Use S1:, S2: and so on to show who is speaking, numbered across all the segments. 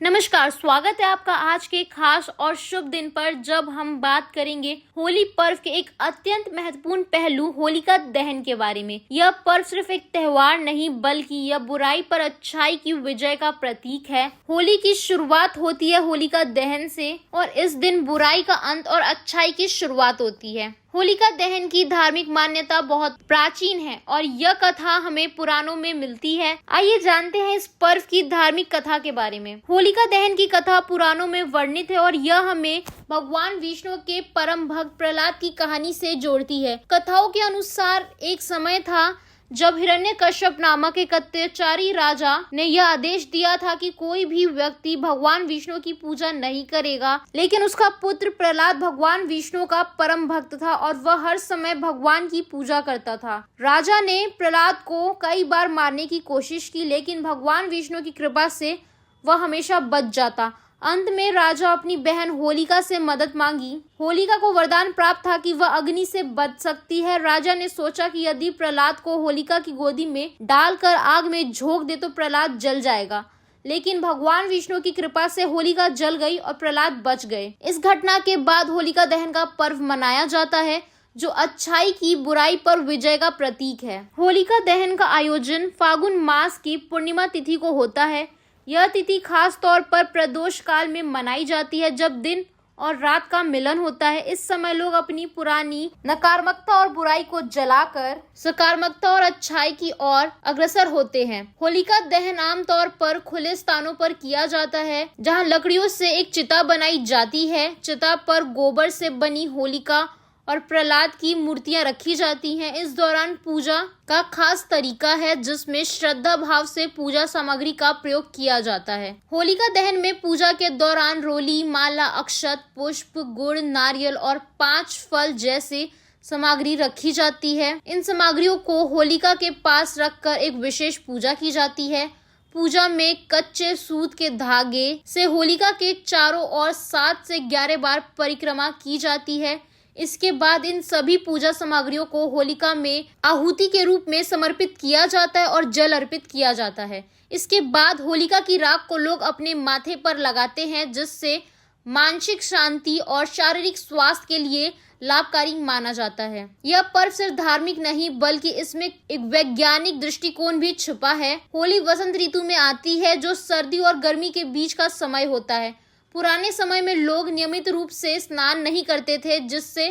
S1: नमस्कार, स्वागत है आपका आज के खास और शुभ दिन पर जब हम बात करेंगे होली पर्व के एक अत्यंत महत्वपूर्ण पहलू होलिका दहन के बारे में। यह पर्व सिर्फ एक त्योहार नहीं बल्कि यह बुराई पर अच्छाई की विजय का प्रतीक है। होली की शुरुआत होती है होलिका दहन से और इस दिन बुराई का अंत और अच्छाई की शुरुआत होती है। होलिका दहन की धार्मिक मान्यता बहुत प्राचीन है और यह कथा हमें पुराणों में मिलती है। आइए जानते हैं इस पर्व की धार्मिक कथा के बारे में। होलिका दहन की कथा पुराणों में वर्णित है और यह हमें भगवान विष्णु के परम भक्त प्रहलाद की कहानी से जोड़ती है। कथाओं के अनुसार एक समय था जब हिरण्यकश्यप नामक एक अत्याचारी राजा ने यह आदेश दिया था कि कोई भी व्यक्ति भगवान विष्णु की पूजा नहीं करेगा, लेकिन उसका पुत्र प्रहलाद भगवान विष्णु का परम भक्त था और वह हर समय भगवान की पूजा करता था। राजा ने प्रहलाद को कई बार मारने की कोशिश की, लेकिन भगवान विष्णु की कृपा से वह हमेशा बच जाता। अंत में राजा अपनी बहन होलिका से मदद मांगी। होलिका को वरदान प्राप्त था कि वह अग्नि से बच सकती है। राजा ने सोचा कि यदि प्रहलाद को होलिका की गोदी में डालकर आग में झोंक दे तो प्रहलाद जल जाएगा, लेकिन भगवान विष्णु की कृपा से होलिका जल गई और प्रहलाद बच गए। इस घटना के बाद होलिका दहन का पर्व मनाया जाता है जो अच्छाई की बुराई पर विजय का प्रतीक है। होलिका दहन का आयोजन फागुन मास की पूर्णिमा तिथि को होता है। यह तिथि खास तौर पर प्रदोष काल में मनाई जाती है जब दिन और रात का मिलन होता है। इस समय लोग अपनी पुरानी नकारात्मकता और बुराई को जलाकर सकारात्मकता और अच्छाई की ओर अग्रसर होते हैं। होलिका दहन आमतौर पर खुले स्थानों पर किया जाता है जहां लकड़ियों से एक चिता बनाई जाती है। चिता पर गोबर से बनी होलिका और प्रहलाद की मूर्तियां रखी जाती हैं। इस दौरान पूजा का खास तरीका है जिसमें श्रद्धा भाव से पूजा सामग्री का प्रयोग किया जाता है। होलिका दहन में पूजा के दौरान रोली, माला, अक्षत, पुष्प, गुड़, नारियल और 5 फल जैसे सामग्री रखी जाती है। इन सामग्रियों को होलिका के पास रखकर एक विशेष पूजा की जाती है। पूजा में कच्चे सूत के धागे से होलिका के चारों ओर 7 से 11 बार परिक्रमा की जाती है। इसके बाद इन सभी पूजा सामग्रियों को होलिका में आहुति के रूप में समर्पित किया जाता है और जल अर्पित किया जाता है। इसके बाद होलिका की राख को लोग अपने माथे पर लगाते हैं जिससे मानसिक शांति और शारीरिक स्वास्थ्य के लिए लाभकारी माना जाता है। यह पर्व सिर्फ धार्मिक नहीं बल्कि इसमें एक वैज्ञानिक दृष्टिकोण भी छुपा है। होली वसंत ऋतु में आती है जो सर्दी और गर्मी के बीच का समय होता है। पुराने समय में लोग नियमित रूप से स्नान नहीं करते थे जिससे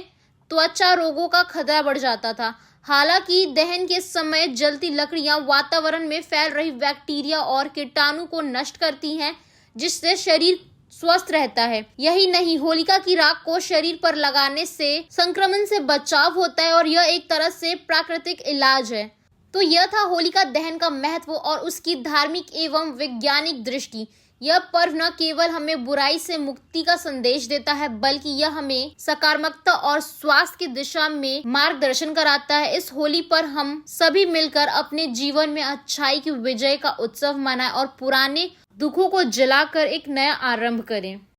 S1: त्वचा रोगों का खतरा बढ़ जाता था। हालांकि दहन के समय जलती लकड़ियां वातावरण में फैल रही बैक्टीरिया और कीटाणु को नष्ट करती हैं जिससे शरीर स्वस्थ रहता है। यही नहीं, होलिका की राख को शरीर पर लगाने से संक्रमण से बचाव होता है और यह एक तरह से प्राकृतिक इलाज है। तो यह था होलिका दहन का महत्व और उसकी धार्मिक एवं वैज्ञानिक दृष्टि। यह पर्व न केवल हमें बुराई से मुक्ति का संदेश देता है बल्कि यह हमें सकारात्मकता और स्वास्थ्य की दिशा में मार्गदर्शन कराता है। इस होली पर हम सभी मिलकर अपने जीवन में अच्छाई की विजय का उत्सव मनाएं और पुराने दुखों को जलाकर एक नया आरंभ करें।